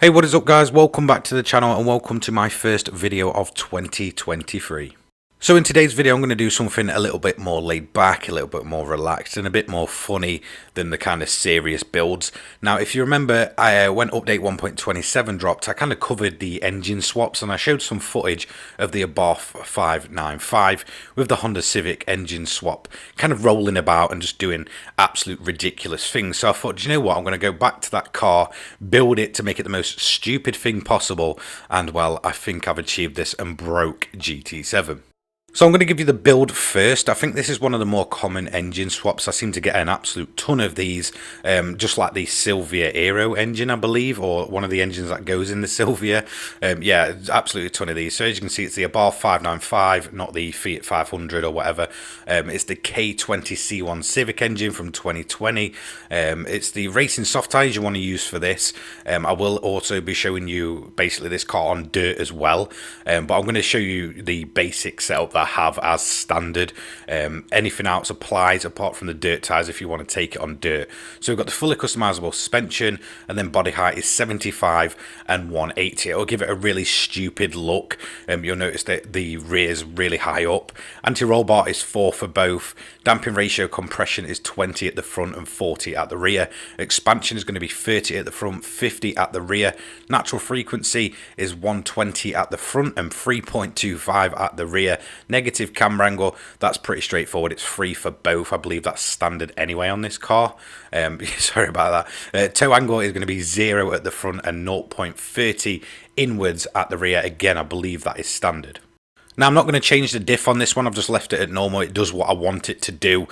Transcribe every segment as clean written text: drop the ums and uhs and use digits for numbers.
Hey, what is up guys? Welcome back to the channel and welcome to my first video of 2023. So in today's video I'm going to do something a little bit more laid back, a little bit more relaxed and a bit more funny than the kind of serious builds. Now if you remember, when update 1.27 dropped, I kind of covered the engine swaps and I showed some footage of the Abarth 595 with the Honda Civic engine swap kind of rolling about and just doing absolute ridiculous things. So I thought, do you know what, I'm going to go back to that car, build it to make it the most stupid thing possible, and well, I think I've achieved this and broke GT7. So I'm going to give you the build first. I think this is one of the more common engine swaps. I seem to get an absolute ton of these, just like the Silvia Aero engine, I believe, or one of the engines that goes in the Silvia. Yeah, absolutely a ton of these. So as you can see, it's the Abarth 595, not the Fiat 500 or whatever. It's the K20 C1 Civic engine from 2020. It's the racing soft tyres you want to use for this. I will also be showing you basically this car on dirt as well, but I'm going to show you the basic setup that have as standard. Anything else applies apart from the dirt tires if you want to take it on dirt. So we've got the fully customizable suspension, and then body height is 75 and 180. It'll give it a really stupid look. You'll notice that the rear is really high up. Anti-roll bar is 4 for both. Damping ratio compression is 20 at the front and 40 at the rear. Expansion is going to be 30 at the front, 50 at the rear. Natural frequency is 120 at the front and 3.25 at the rear. Negative camera angle, that's pretty straightforward. It's 3 for both. I believe that's standard anyway on this car. Sorry about that. Toe angle is going to be 0 at the front and 0.30 inwards at the rear. Again, I believe that is standard. Now, I'm not going to change the diff on this one. I've just left it at normal. It does what I want it to do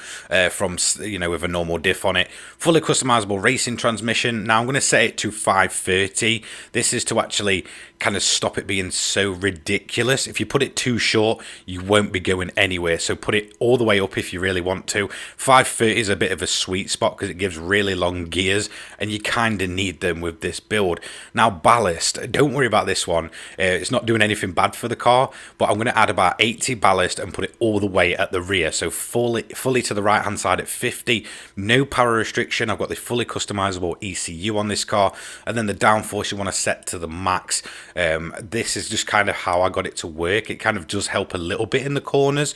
from, with a normal diff on it. Fully customizable racing transmission. Now, I'm going to set it to 530. This is to actually kind of stop it being so ridiculous. If you put it too short, you won't be going anywhere. So put it all the way up if you really want to. 530 is a bit of a sweet spot because it gives really long gears and you kind of need them with this build. Now, ballast. Don't worry about this one. It's not doing anything bad for the car, but I'm going to add about 80 ballast and put it all the way at the rear, so fully to the right hand side at 50. No power restriction. I've got the fully customizable ECU on this car, and then the downforce you want to set to the max. This is just kind of how I got it to work. It kind of does help a little bit in the corners,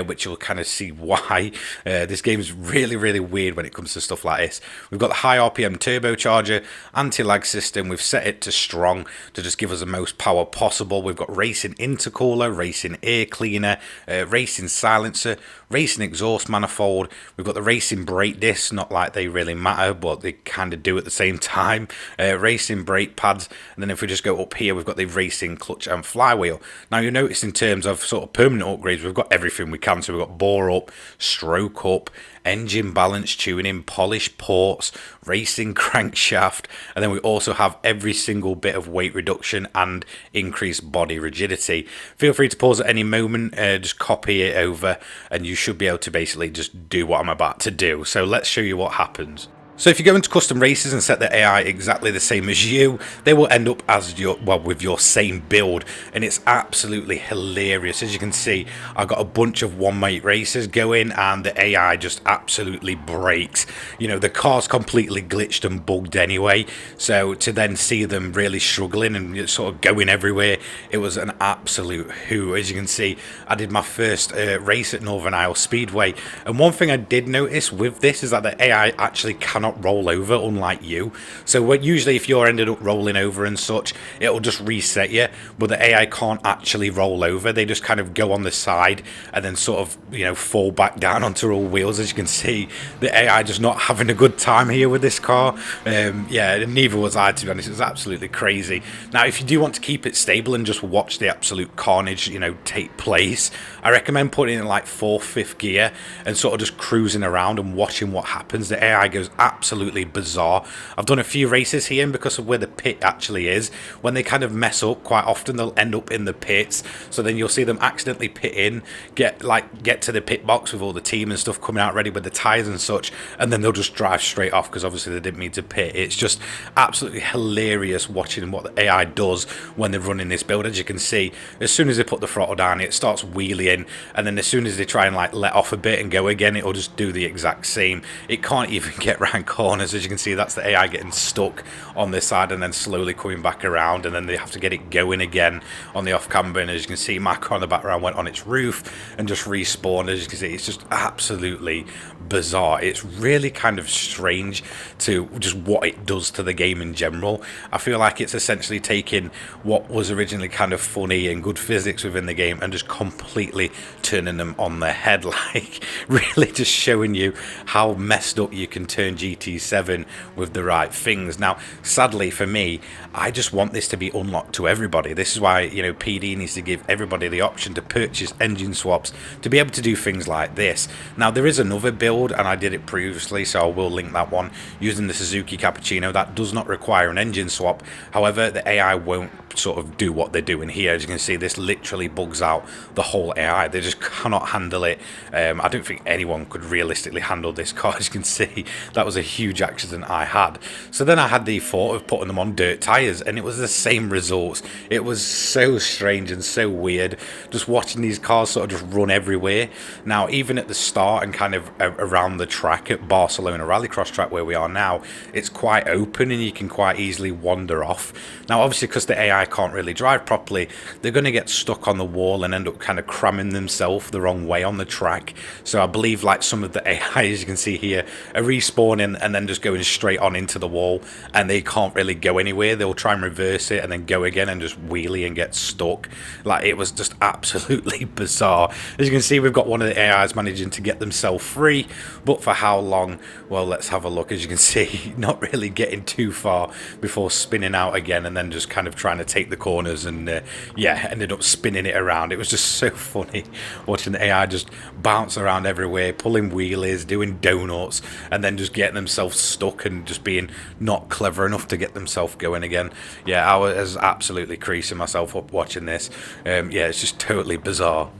which you'll kind of see why. This game is really weird when it comes to stuff like this. We've got the high RPM turbocharger, anti-lag system. We've set it to strong to just give us the most power possible. We've got racing intercooler, racing air cleaner, racing silencer, racing exhaust manifold. We've got the racing brake discs, not like they really matter, but they kind of do at the same time. Racing brake pads, and then if we just go up here, we've got the racing clutch and flywheel. Now you'll notice in terms of sort of permanent upgrades, we've got everything we can. So we've got bore up, stroke up, engine balance tuning, polished ports, racing crankshaft, and then we also have every single bit of weight reduction and increased body rigidity. Feel free to pause at any moment, just copy it over, and you should be able to basically just do what I'm about to do. So let's show you what happens. So if you go into custom races and set the AI exactly the same as you, they will end up as with your same build, and it's absolutely hilarious. As you can see, I've got a bunch of one-mate races going, and the AI just absolutely breaks. The car's completely glitched and bugged anyway, so to then see them really struggling and sort of going everywhere, it was an absolute hoo. As you can see, I did my first race at Northern Isle Speedway, and one thing I did notice with this is that the AI actually cannot roll over, unlike you. So usually if you're ended up rolling over and such, it'll just reset you, but the AI can't actually roll over. They just kind of go on the side and then sort of fall back down onto all wheels. As you can see, the AI just not having a good time here with this car. Yeah, neither was I, to be honest. It was absolutely crazy. Now if you do want to keep it stable and just watch the absolute carnage take place, I recommend putting it in like 4th, 5th gear and sort of just cruising around and watching what happens. The AI goes absolutely bizarre. I've done a few races here, and because of where the pit actually is, when they kind of mess up, quite often they'll end up in the pits. So then you'll see them accidentally pit in, get to the pit box with all the team and stuff coming out ready with the tires and such, and then they'll just drive straight off because obviously they didn't mean to pit. It's just absolutely hilarious watching what the AI does when they're running this build. As you can see, as soon as they put the throttle down, it starts wheeling, and then as soon as they try and let off a bit and go again, it'll just do the exact same. It can't even get around corners. As you can see, that's the AI getting stuck on this side and then slowly coming back around, and then they have to get it going again on the off camber. And as you can see, my car in the background went on its roof and just respawned. As you can see, it's just absolutely bizarre. It's really kind of strange to just what it does to the game in general. I feel like it's essentially taking what was originally kind of funny and good physics within the game and just completely turning them on their head, like really just showing you how messed up you can turn GT7 with the right things. Now, sadly for me, I just want this to be unlocked to everybody. This is why, you know, PD needs to give everybody the option to purchase engine swaps to be able to do things like this. Now, there is another build, and I did it previously, so I will link that one, using the Suzuki Cappuccino. That does not require an engine swap. However, the AI won't sort of do what they're doing here. As you can see, this literally bugs out the whole AI. They just cannot handle it. I don't think anyone could realistically handle this car. As you can see, that was a huge accident I had. So then I had the thought of putting them on dirt tires, and it was the same results. It was so strange and so weird just watching these cars sort of just run everywhere. Now, even at the start and kind of around the track at Barcelona Rallycross track where we are now, it's quite open and you can quite easily wander off. Now, obviously, because the AI can't really drive properly, they're going to get stuck on the wall and end up kind of cramming themselves the wrong way on the track. So I believe like some of the AI, as you can see here, are respawning and then just going straight on into the wall, and they can't really go anywhere. They'll try and reverse it and then go again and just wheelie and get stuck. Like, it was just absolutely bizarre. As you can see, we've got one of the AIs managing to get themselves free, but for how long? Well, let's have a look. As you can see, not really getting too far before spinning out again and then just kind of trying to take the corners, and yeah, ended up spinning it around. It was just so funny watching the AI just bounce around everywhere, pulling wheelies, doing donuts, and then just getting themselves stuck and just being not clever enough to get themselves going again. Yeah, I was absolutely creasing myself up watching this. Yeah, it's just totally bizarre.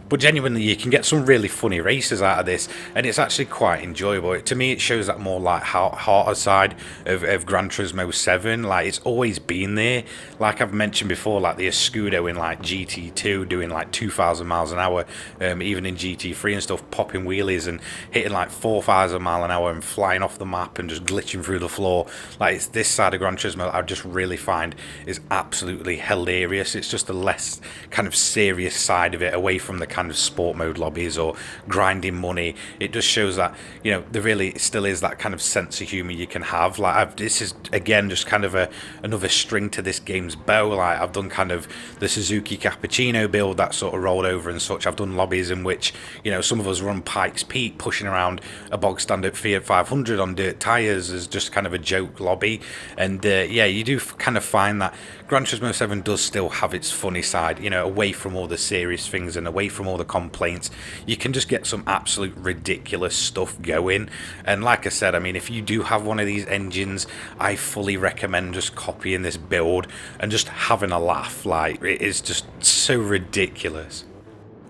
But genuinely, you can get some really funny races out of this, and it's actually quite enjoyable. To me, it shows that more like harder side of Gran Turismo 7. Like, it's always been there. Like I've mentioned before, like the Escudo in like GT2 doing like 2,000 miles an hour, even in GT3 and stuff, popping wheelies and hitting like 4,000 mile an hour and flying off the map and just glitching through the floor. Like, it's this side of Gran Turismo I just really find is absolutely hilarious. It's just a less kind of serious side of it, away from the kind of sport mode lobbies or grinding money. It just shows that, you know, there really still is that kind of sense of humor you can have. Like, this is again just kind of another string to this game's bow. Like, I've done kind of the Suzuki Cappuccino build that sort of rolled over and such. I've done lobbies in which, you know, some of us run Pikes Peak, pushing around a bog standard Fiat 500 on dirt tires as just kind of a joke lobby. And yeah, you do kind of find that Gran Turismo 7 does still have its funny side, you know, away from all the serious things and away from all the complaints. You can just get some absolute ridiculous stuff going. And like I said, I mean, if you do have one of these engines, I fully recommend just copying this build and just having a laugh. Like, it is just so ridiculous.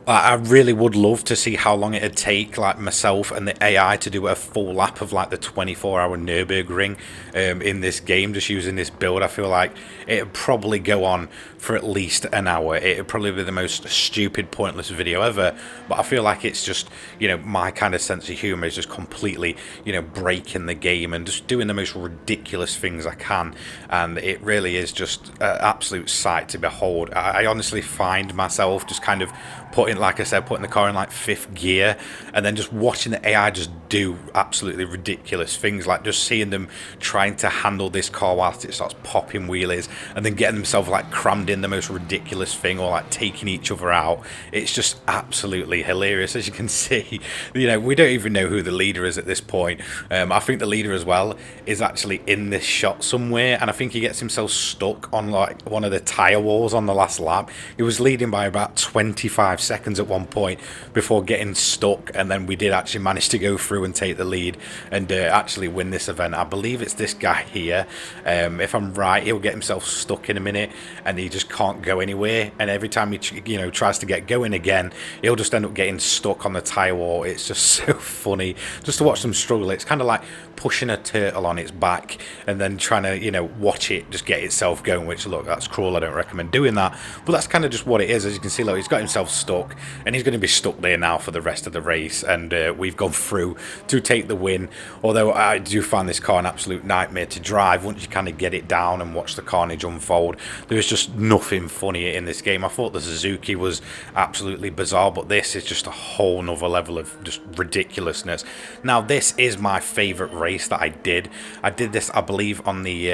I really would love to see how long it'd take, like, myself and the AI to do a full lap of like the 24-hour Nürburgring in this game, just using this build. I feel like it'd probably go on for at least an hour. It'd probably be the most stupid, pointless video ever, but I feel like it's just, you know, my kind of sense of humor is just completely, you know, breaking the game and just doing the most ridiculous things I can, and it really is just an absolute sight to behold. I honestly find myself just kind of putting, like I said, putting the car in like 5th gear and then just watching the AI just do absolutely ridiculous things, like just seeing them trying to handle this car whilst it starts popping wheelies and then getting themselves like crammed in the most ridiculous thing, or like taking each other out. It's just absolutely hilarious. As you can see, you know, we don't even know who the leader is at this point. I think the leader as well is actually in this shot somewhere, and I think he gets himself stuck on like one of the tire walls on the last lap. He was leading by about 25 seconds at one point before getting stuck, and then we did actually manage to go through and take the lead and actually win this event. I believe it's this guy here. If I'm right, he'll get himself stuck in a minute and he just can't go anywhere, and every time he tries to get going again, he'll just end up getting stuck on the tire wall. It's just so funny just to watch them struggle. It's kind of like pushing a turtle on its back and then trying to, you know, watch it just get itself going, which, look, that's cruel. I don't recommend doing that, but that's kind of just what it is. As you can see, look, he's got himself stuck stuck, and he's going to be stuck there now for the rest of the race, and we've gone through to take the win. Although I do find this car an absolute nightmare to drive once you kind of get it down and watch the carnage unfold. There's just nothing funny in this game. I thought the Suzuki was absolutely bizarre, but this is just a whole nother level of just ridiculousness. Now, this is my favorite race that I did. I did this, I believe, on the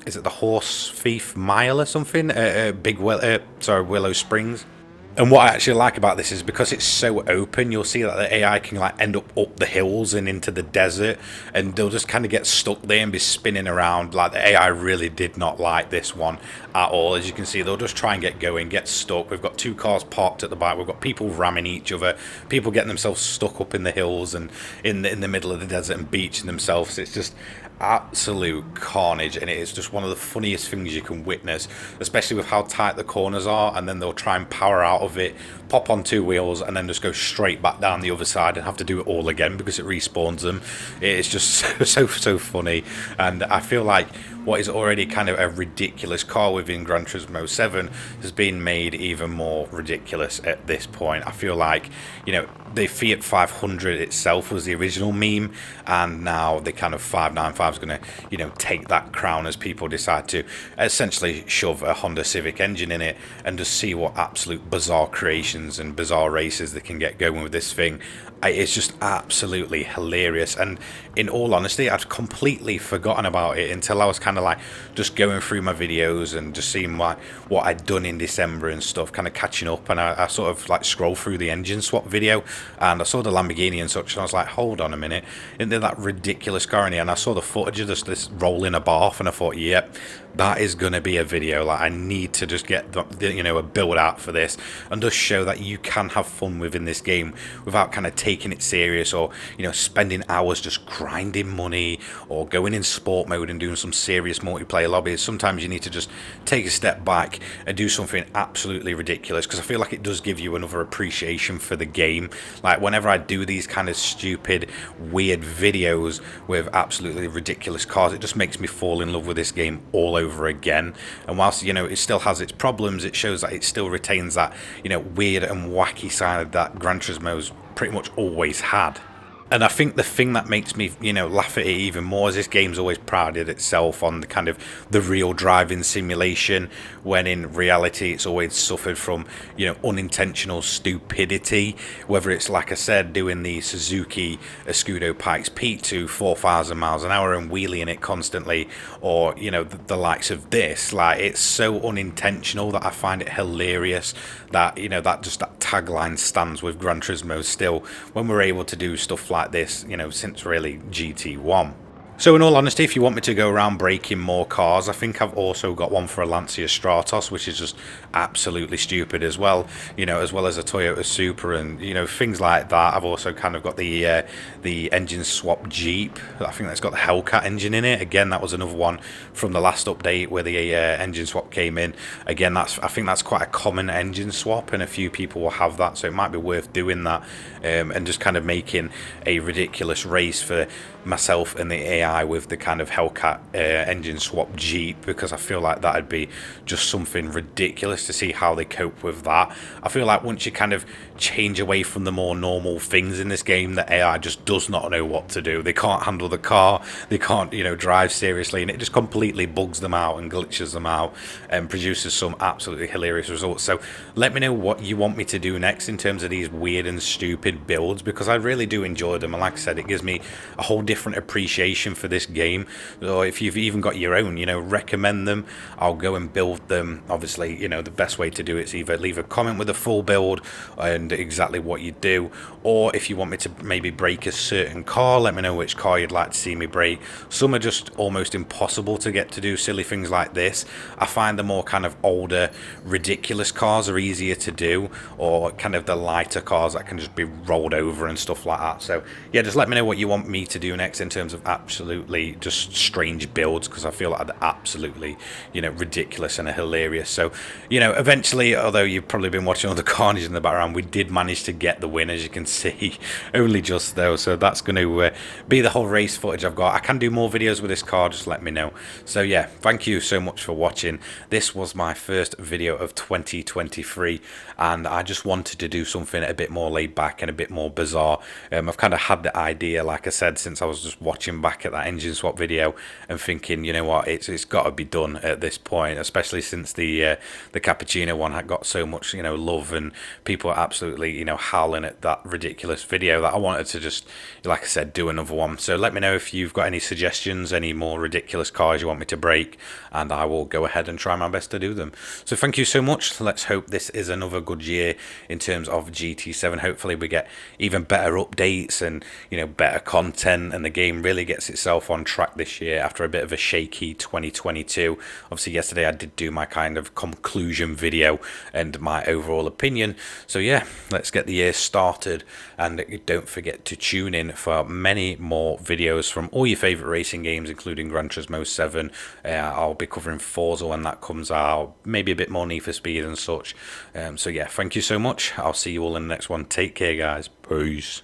is it the Horse Thief Mile or something? Willow Springs. And what I actually like about this is because it's so open, you'll see that the AI can like end up the hills and into the desert, and they'll just kind of get stuck there and be spinning around. Like, the AI really did not like this one at all. As you can see, they'll just try and get going, get stuck. We've got two cars parked at the back. We've got people ramming each other, people getting themselves stuck up in the hills and in the middle of the desert and beaching themselves. It's just absolute carnage, and it is just one of the funniest things you can witness, especially with how tight the corners are. And then they'll try and power out of it, pop on two wheels, and then just go straight back down the other side and have to do it all again because it respawns them. It's just so funny. And I feel like what is already kind of a ridiculous car within Gran Turismo 7 has been made even more ridiculous at this point. I feel like, you know, the Fiat 500 itself was the original meme, and now the kind of 595 is going to, you know, take that crown as people decide to essentially shove a Honda Civic engine in it and just see what absolute bizarre creations and bizarre races they can get going with this thing. It's just absolutely hilarious, and in all honesty, I'd completely forgotten about it until I was kind of like just going through my videos and just seeing what I'd done in December and stuff, kind of catching up. And I sort of like scrolled through the engine swap video, and I saw the Lamborghini and such, and I was like, hold on a minute, isn't there that ridiculous car in here? And I saw the footage of this rolling Abarth, and I thought, yep, that is going to be a video. Like, I need to just get you know, a build out for this and just show that you can have fun within this game without kind of taking it serious, or, you know, spending hours just grinding money or going in sport mode and doing some serious multiplayer lobbies. Sometimes you need to just take a step back and do something absolutely ridiculous, because I feel like it does give you another appreciation for the game. Like, whenever I do these kind of stupid, weird videos with absolutely ridiculous cars, it just makes me fall in love with this game all over again. And whilst, you know, it still has its problems, it shows that it still retains that, you know, weird and wacky side that Gran Turismo's pretty much always had. And I think the thing that makes me, you know, laugh at it even more is this game's always prided itself on the kind of the real driving simulation, when in reality it's always suffered from, you know, unintentional stupidity. Whether it's, like I said, doing the Suzuki Escudo Pikes Peak to 4,000 miles an hour and wheeling it constantly, or, you know, the likes of this. Like, it's so unintentional that I find it hilarious that, you know, that tagline stands with Gran Turismo still, when we're able to do stuff like this, you know, since really GT1. So in all honesty, if you want me to go around breaking more cars, I think I've also got one for a Lancia Stratos, which is just absolutely stupid as well, you know, as well as a Toyota Supra and, you know, things like that. I've also kind of got the engine swap Jeep. I think that's got the Hellcat engine in it. Again, that was another one from the last update where the engine swap came in. Again, I think that's quite a common engine swap, and a few people will have that, so it might be worth doing that, and just kind of making a ridiculous race for myself and the AI with the kind of Hellcat engine swap Jeep, because I feel like that'd be just something ridiculous to see how they cope with that. I feel like once you kind of change away from the more normal things in this game, the AI just does not know what to do. They can't handle the car, they can't, you know, drive seriously, and it just completely bugs them out and glitches them out and produces some absolutely hilarious results. So let me know what you want me to do next in terms of these weird and stupid builds, because I really do enjoy them, and like I said, it gives me a whole different appreciation for this game. Or if you've even got your own, you know, recommend them. I'll go and build them. Obviously, you know, the best way to do it is either leave a comment with a full build and exactly what you do, or if you want me to maybe break a certain car, let me know which car you'd like to see me break. Some are just almost impossible to get to do silly things like this. I find the more kind of older, ridiculous cars are easier to do, or kind of the lighter cars that can just be rolled over and stuff like that. So yeah, just let me know what you want me to do next in terms of absolutely just strange builds, because I feel like they're absolutely, ridiculous and hilarious. So, eventually, although you've probably been watching all the Carnage in the background, we did manage to get the win, as you can see, only just though. So that's going to be the whole race footage I've got. I can do more videos with this car, just let me know. So yeah, thank you so much for watching. This was my first video of 2023, and I just wanted to do something a bit more laid back and a bit more bizarre. I've kind of had the idea, like I said, since I was just watching back at that engine swap video and thinking, you know what, it's got to be done at this point, especially since the cappuccino one had got so much love, and people are absolutely howling at that ridiculous video, that I wanted to just, like I said, do another one. So let me know if you've got any suggestions, any more ridiculous cars you want me to break, and I will go ahead and try my best to do them. So thank you so much. Let's hope this is another good year in terms of GT7. Hopefully we get even better updates and better content, and the game really gets itself on track this year after a bit of a shaky 2022. Obviously yesterday I did do my kind of conclusion video and my overall opinion. So yeah, let's get the year started, and don't forget to tune in for many more videos from all your favorite racing games, including Gran Turismo 7. I'll be covering Forza when that comes out, maybe a bit more Need for Speed and such. So yeah, thank you so much. I'll see you all in the next one. Take care, guys. Peace.